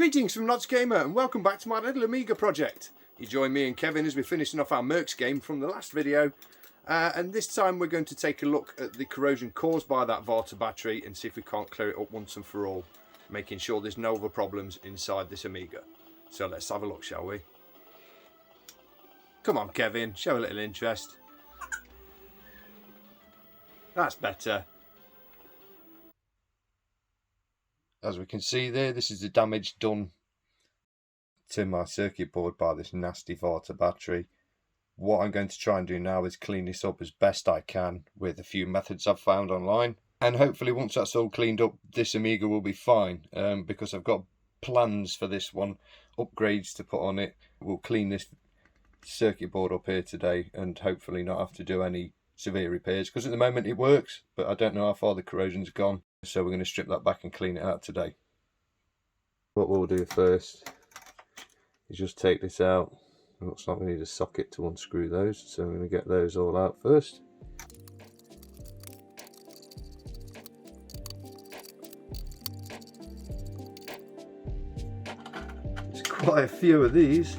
Greetings from Nods Gamer and welcome back to my little Amiga project. You join me and Kevin as we're finishing off our Mercs game from the last video. And this time we're going to take a look at the corrosion caused by that Varta battery and see if we can't clear it up once and for all, making sure there's no other problems inside this Amiga. So let's have a look, shall we? Come on, Kevin, show a little interest. That's better. As we can see there, this is the damage done to my circuit board by this nasty Varta battery. What I'm going to try and do now is clean this up as best I can with a few methods I've found online. And hopefully once that's all cleaned up, this Amiga will be fine. Because I've got plans for this one, upgrades to put on it. We'll clean this circuit board up here today and hopefully not have to do any severe repairs. Because at the moment it works, but I don't know how far the corrosion's gone. So we're going to strip that back and clean it out today. What we'll do first is just take this out. It looks like we need a socket to unscrew those, so I'm going to get those all out first. There's quite a few of these.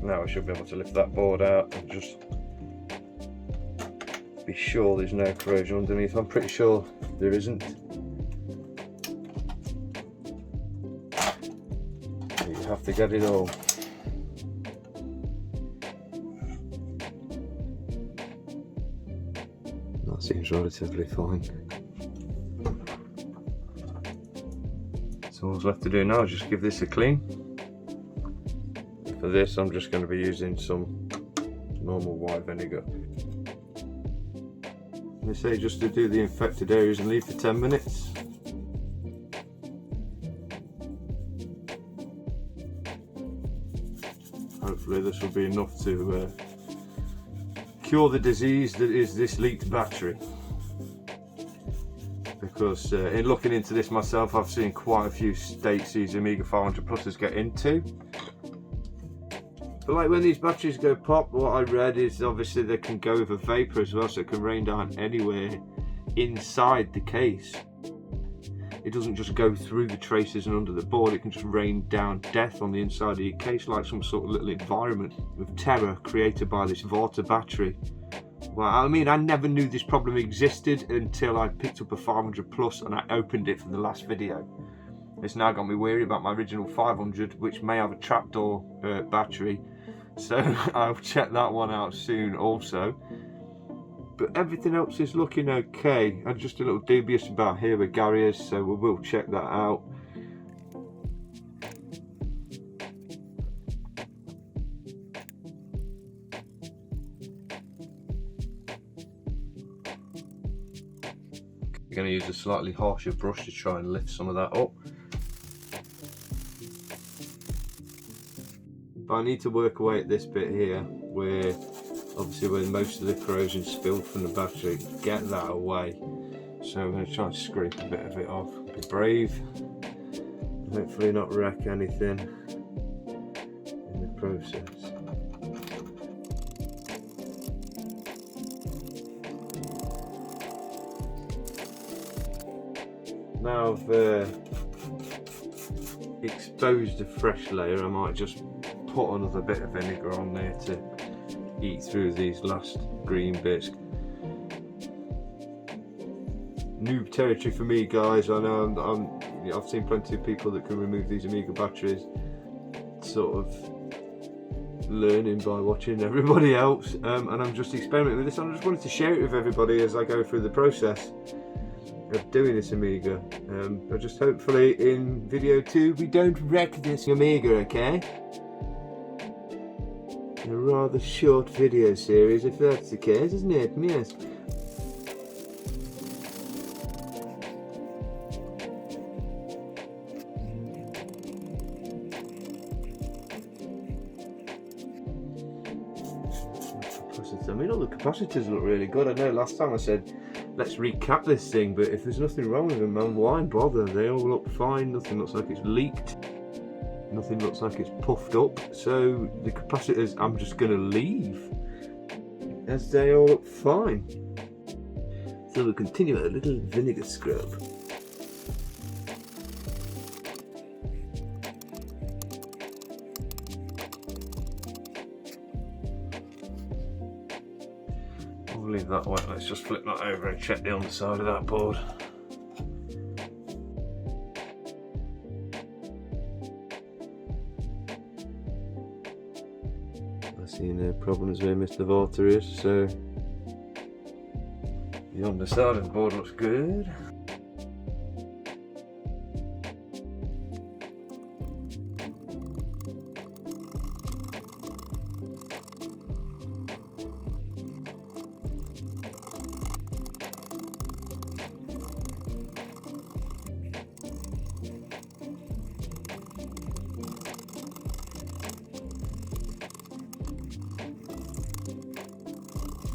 Now I should be able to lift that board out and just be sure there's no corrosion underneath. I'm pretty sure there isn't. You have to get it all. That seems relatively fine. So all that's left to do now is just give this a clean. For this, I'm just going to be using some normal white vinegar. They say just to do the infected areas and leave for 10 minutes. Hopefully this will be enough to cure the disease that is this leaked battery. Because in looking into this myself, I've seen quite a few states these Amiga 500 Pluses get into. But like when these batteries go pop, what I read is obviously they can go with a vapor as well, so it can rain down anywhere inside the case. It doesn't just go through the traces and under the board, it can just rain down death on the inside of your case, like some sort of little environment of terror created by this Varta battery. Well, I mean, I never knew this problem existed until I picked up a 500 Plus and I opened it for the last video. It's now got me weary about my original 500, which may have a trapdoor battery, so I'll check that one out soon also. But everything else is looking okay. I'm just a little dubious about here with Garriers, so we will check that out. I'm going to use a slightly harsher brush to try and lift some of that up. But I need to work away at this bit here, where obviously where most of the corrosion spilled from the battery, get that away. So I'm going to try and scrape a bit of it off. Be brave, and hopefully not wreck anything in the process. Now I've exposed a fresh layer, I might just put another bit of vinegar on there to eat through these last green bits. New territory for me, guys. I know I've seen plenty of people that can remove these Amiga batteries, sort of learning by watching everybody else, and I'm just experimenting with this. I just wanted to share it with everybody as I go through the process of doing this Amiga. But just hopefully in video 2 we don't wreck this Amiga, okay? A rather short video series if that's the case, isn't it? Yes. I mean, all the capacitors look really good. I know last time I said let's recap this thing, but if there's nothing wrong with them, man, why bother? They all look fine, nothing looks like it's leaked, nothing looks like it's puffed up, so the capacitors I'm just going to leave as they all look fine. So we'll continue a little vinegar scrub. We'll leave that wet. Let's just flip that over and check the underside of that board. I see no problems where Mr. Varta is, so the underside of the board looks good.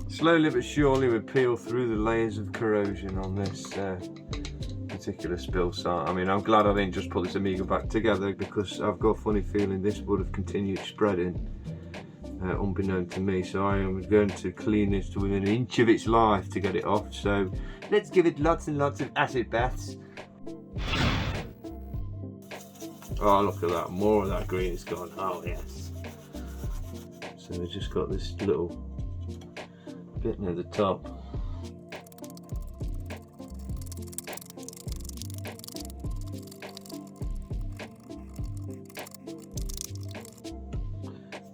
Slowly but surely we peel through the layers of corrosion on this particular spill site. I mean, I'm glad I didn't just put this Amiga back together, because I've got a funny feeling this would have continued spreading unbeknown to me. So I am going to clean this to within an inch of its life to get it off. So let's give it lots and lots of acid baths. Oh, look at that, more of that green is gone. Oh yes. So we've just got this little bit near the top.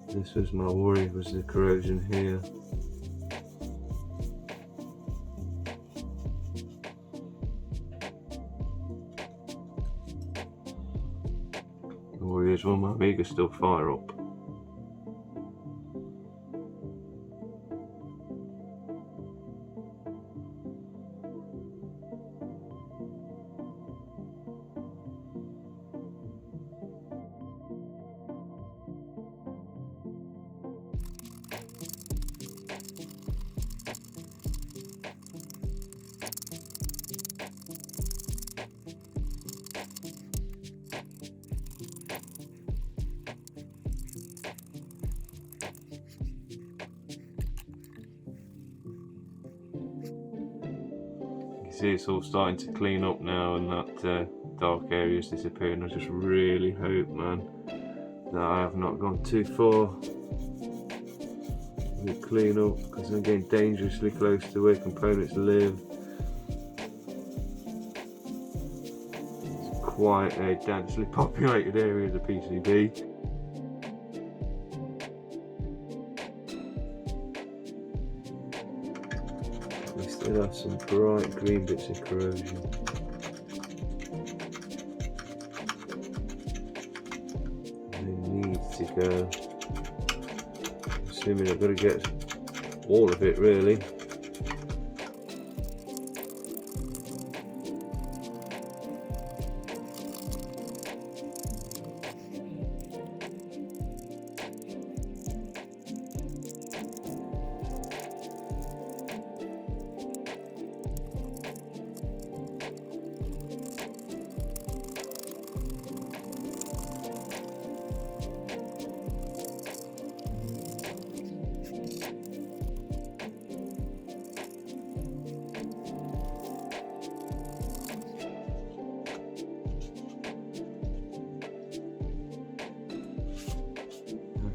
This was my worry, was the corrosion here. The worry is, will my Amiga still fire up? See, it's all starting to clean up now, and that dark area is disappearing. I just really hope, man, that I have not gone too far with clean up, because I'm getting dangerously close to where components live. It's quite a densely populated area of the PCB. We still have some bright green bits of corrosion. They need to go. Assuming I've got to get all of it really.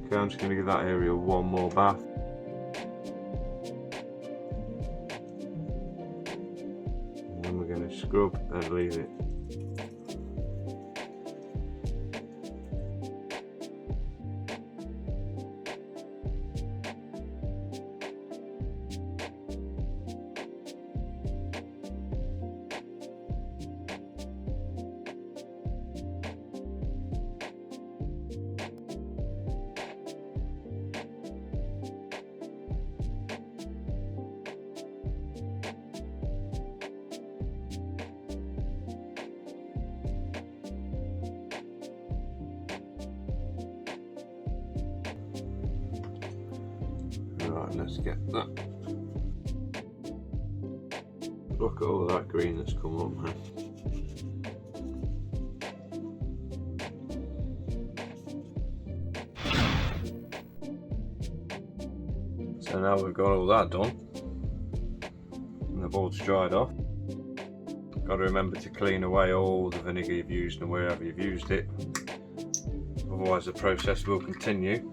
Okay, I'm just going to give that area one more bath. And then we're going to scrub and leave it. Right, let's get that Look at all that green that's come up, man. So now we've got all that done and the board's dried off. Got to remember to clean away all the vinegar you've used and wherever you've used it, otherwise the process will continue.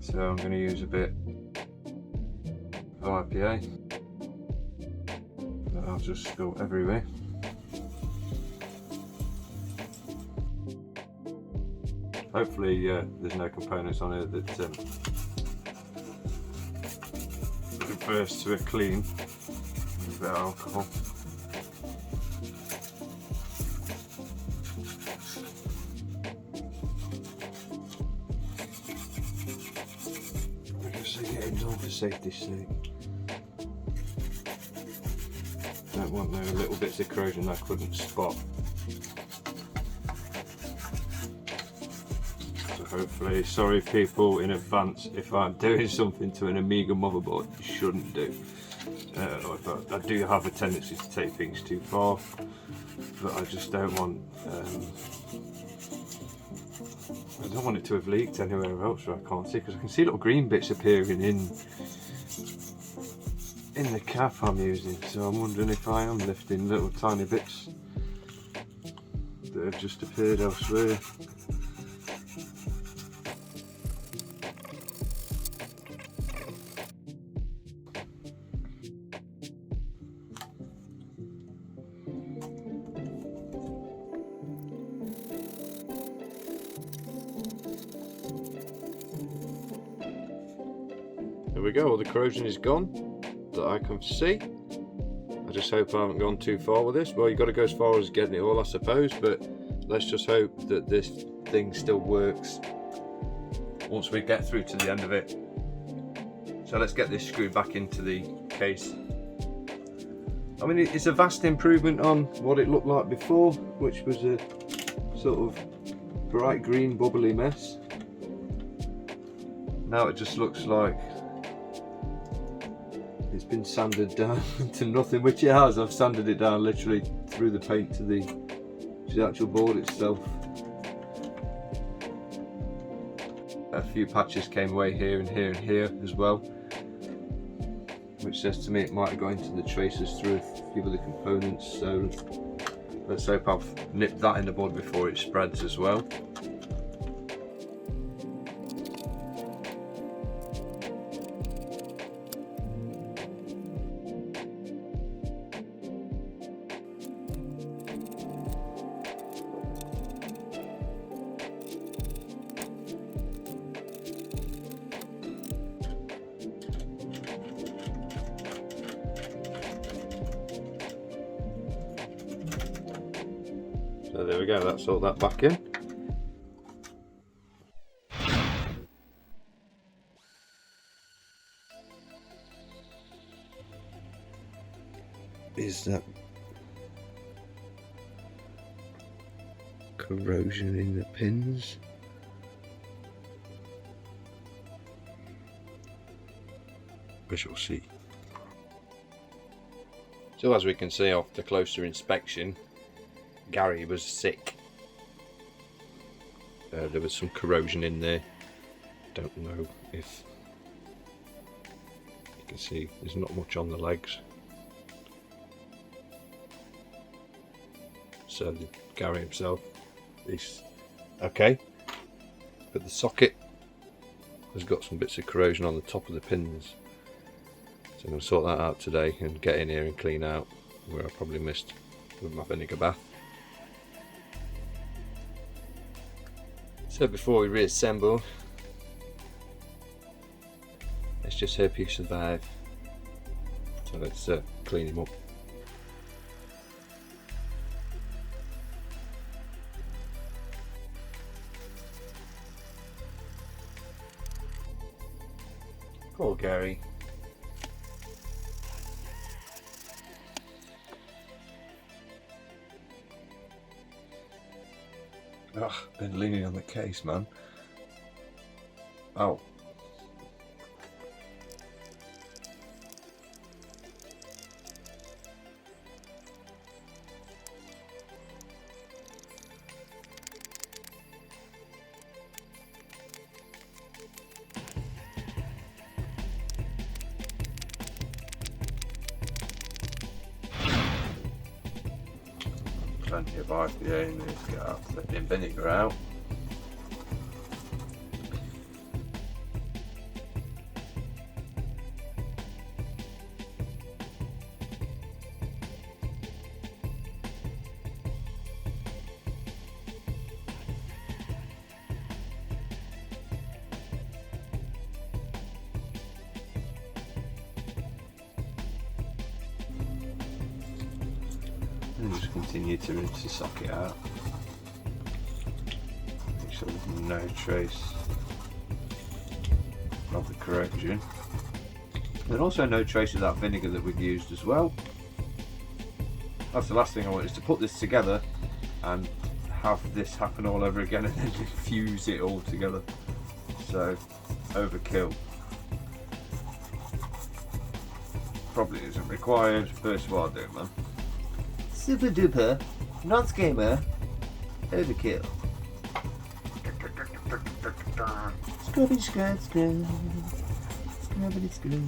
So I'm going to use a bit of IPA that I'll just spill everywhere. Hopefully there's no components on here that refers to a clean. A bit of alcohol. I'm just getting done for safety's sake. Don't want no little bits of corrosion I couldn't spot. So hopefully, sorry people in advance if I'm doing something to an Amiga motherboard you shouldn't do. I do have a tendency to take things too far, but I just don't want it to have leaked anywhere else where I can't see, because I can see little green bits appearing in the cap I'm using, so I'm wondering if I am lifting little tiny bits that have just appeared elsewhere. There we go, all the corrosion is gone that I can see. I just hope I haven't gone too far with this. Well, you've got to go as far as getting it all, I suppose, but let's just hope that this thing still works once we get through to the end of it. So let's get this screwed back into the case. I mean, it's a vast improvement on what it looked like before, which was a sort of bright green bubbly mess. Now it just looks like it's been sanded down to nothing, which it has. I've sanded it down literally through the paint to the actual board itself. A few patches came away here and here and here as well, which says to me it might have gone into the traces through a few of the components, so let's hope I've nipped that in the bud before it spreads as well. So there we go, that's all that back in. Is that corrosion in the pins? We shall see. So as we can see off the closer inspection, Gary was sick. There was some corrosion in there. Don't know if you can see there's not much on the legs. So Gary himself is okay, but the socket has got some bits of corrosion on the top of the pins. So I'm going to sort that out today and get in here and clean out where I probably missed with my vinegar bath. So before we reassemble, let's just hope you survive. So let's clean him up. Poor Gary. Ugh, been leaning on the case, man. Oh. Plenty of IPA in this. Get our flipping vinegar out. And just continue to rinse the socket out. Make sure there's no trace of the corrosion. And also no trace of that vinegar that we've used as well. That's the last thing I want, is to put this together and have this happen all over again and then infuse it all together. So, overkill. Probably isn't required, but it's what I do, man. Super duper, non-scammer, overkill. Scrubby scrub scrub, scrubbity scrub.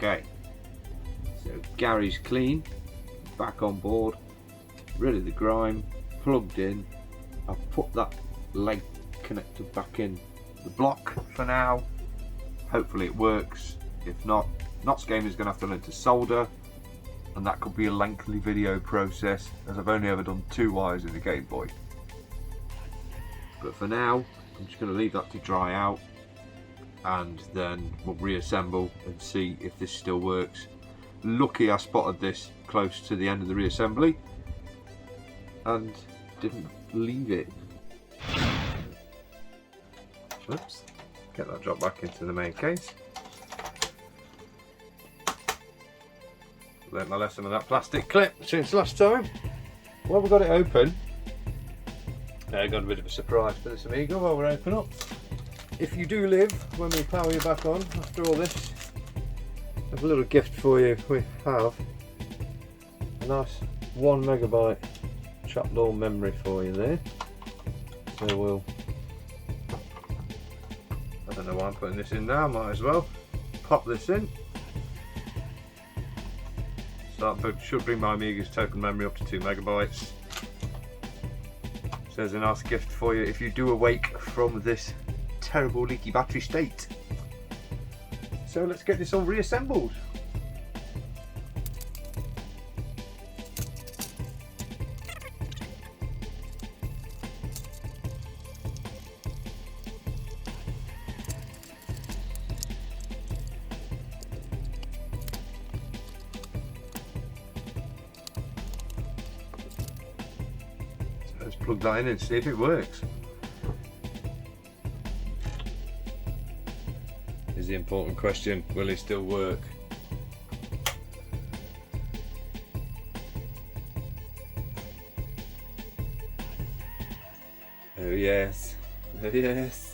Okay, so Gary's clean, back on board, rid of the grime, plugged in. I've put that leg connector back in the block for now. Hopefully it works. If not, Knots Gamer's going to have to learn to solder, and that could be a lengthy video process, as I've only ever done 2 wires in the Game Boy. But for now, I'm just going to leave that to dry out, and then we'll reassemble and see if this still works. Lucky I spotted this close to the end of the reassembly and didn't leave it. Oops, get that drop back into the main case. Learned my lesson with that plastic clip since last time. Well, we've got it open. Got a bit of a surprise for this Amiga while we're open up. If you do live when we power you back on after all this, I have a little gift for you. We have a nice 1 megabyte trapdoor memory for you there. So we'll, I don't know why I'm putting this in now, might as well pop this in. So that should bring my Amiga's total memory up to 2 megabytes. So there's a nice gift for you if you do awake from this terrible leaky battery state. So let's get this all reassembled. So let's plug that in and see if it works. Is the important question, will it still work? Oh yes, oh yes.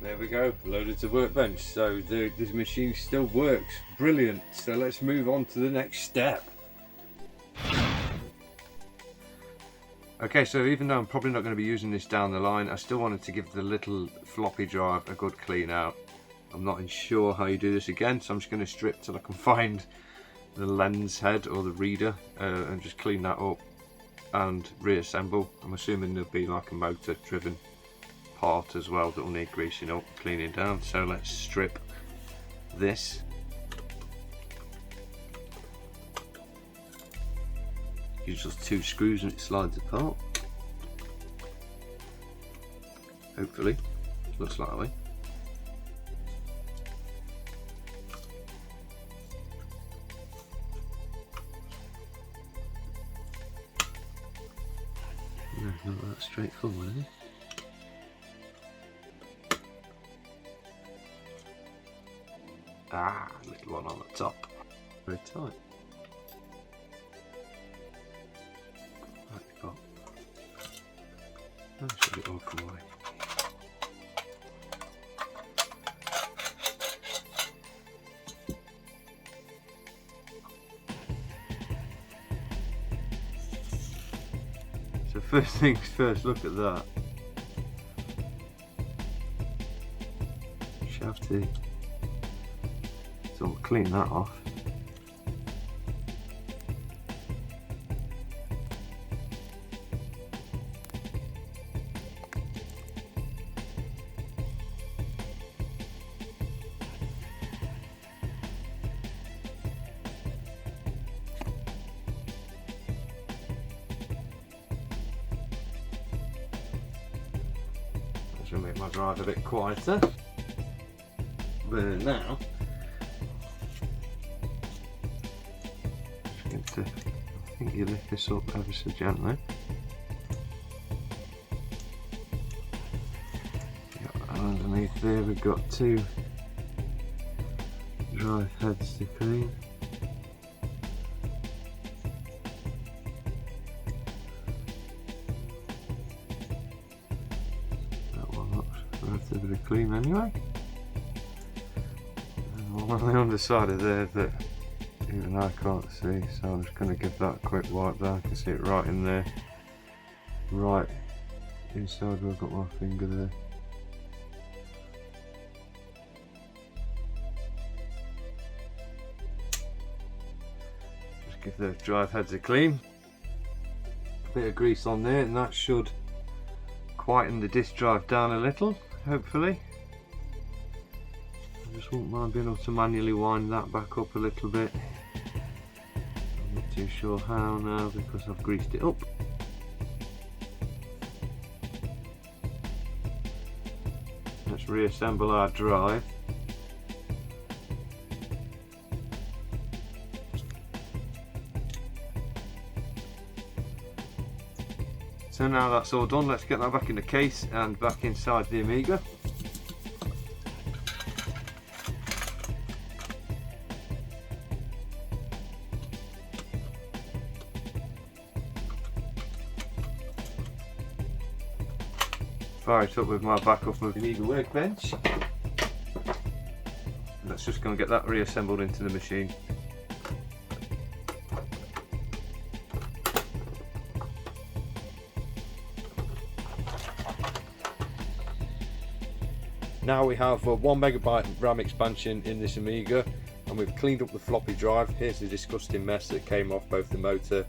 There we go, loaded to workbench. So this machine still works. Brilliant. So let's move on to the next step. Okay, so even though I'm probably not going to be using this down the line, I still wanted to give the little floppy drive a good clean out. I'm not sure how you do this again, so I'm just going to strip till I can find the lens head or the reader and just clean that up and reassemble. I'm assuming there'll be like a motor driven part as well that will need greasing up, cleaning down. So let's strip this. Use just 2 screws and it slides apart. Hopefully, looks like that way. that straightforward, is it? Ah, little one on the top. Very tight. Right, got. Oh, should it all come away? So first things first, look at that. Shafty. So we'll clean that off. That should make my drive a bit quieter. But now, I think you lift this up ever so gently. And underneath there we've got two drive heads to clean. That one looks relatively clean anyway. And one on the underside of there that even I can't see, so I'm just going to give that a quick wipe down. I can see it right in there, right inside where I've got my finger there. Just give the drive heads a clean. A bit of grease on there and that should quieten the disk drive down a little, hopefully. I just won't mind being able to manually wind that back up a little bit. I'm not too sure how now because I've greased it up. Let's reassemble our drive. So now that's all done, let's get that back in the case and back inside the Amiga. Fire it up with my backup of the Amiga workbench. And that's just going to get that reassembled into the machine. Now we have a 1MB RAM expansion in this Amiga, and we've cleaned up the floppy drive. Here's the disgusting mess that came off both the motor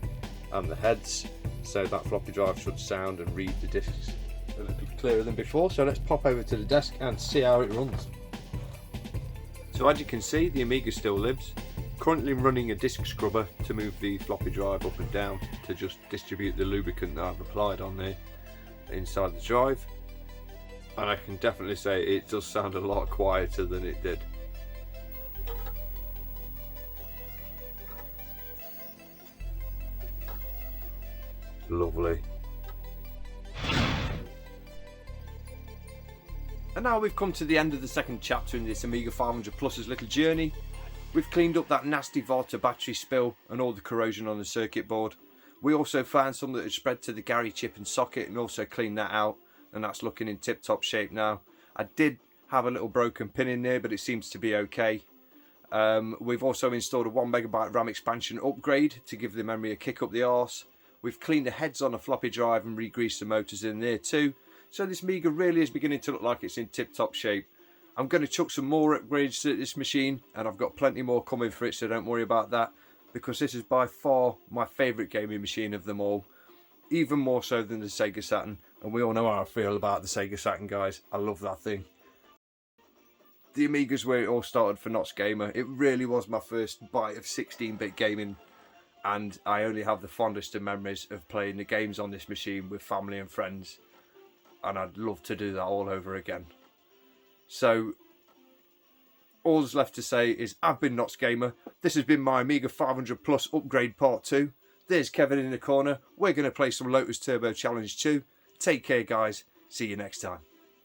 and the heads, so that floppy drive should sound and read the discs a little clearer than before. So let's pop over to the desk and see how it runs. So as you can see, the Amiga still lives. Currently running a disk scrubber to move the floppy drive up and down to just distribute the lubricant that I've applied on there inside the drive. And I can definitely say it does sound a lot quieter than it did. Lovely. And now we've come to the end of the second chapter in this Amiga 500 Plus's little journey. We've cleaned up that nasty Varta battery spill and all the corrosion on the circuit board. We also found some that had spread to the Gary chip and socket and also cleaned that out. And that's looking in tip-top shape now. I did have a little broken pin in there, but it seems to be okay. We've also installed a 1MB RAM expansion upgrade to give the memory a kick up the arse. We've cleaned the heads on a floppy drive and re-greased the motors in there too. So this Amiga really is beginning to look like it's in tip-top shape. I'm going to chuck some more upgrades to this machine, and I've got plenty more coming for it, so don't worry about that, because this is by far my favourite gaming machine of them all. Even more so than the Sega Saturn, and we all know how I feel about the Sega Saturn, guys. I love that thing. The Amiga's where it all started for Knots Gamer. It really was my first bite of 16-bit gaming, and I only have the fondest of memories of playing the games on this machine with family and friends, and I'd love to do that all over again. So all that's left to say is I've been Knots Gamer. This has been my Amiga 500 Plus upgrade part 2. There's Kevin in the corner. We're going to play some Lotus Turbo Challenge 2. Take care, guys. See you next time.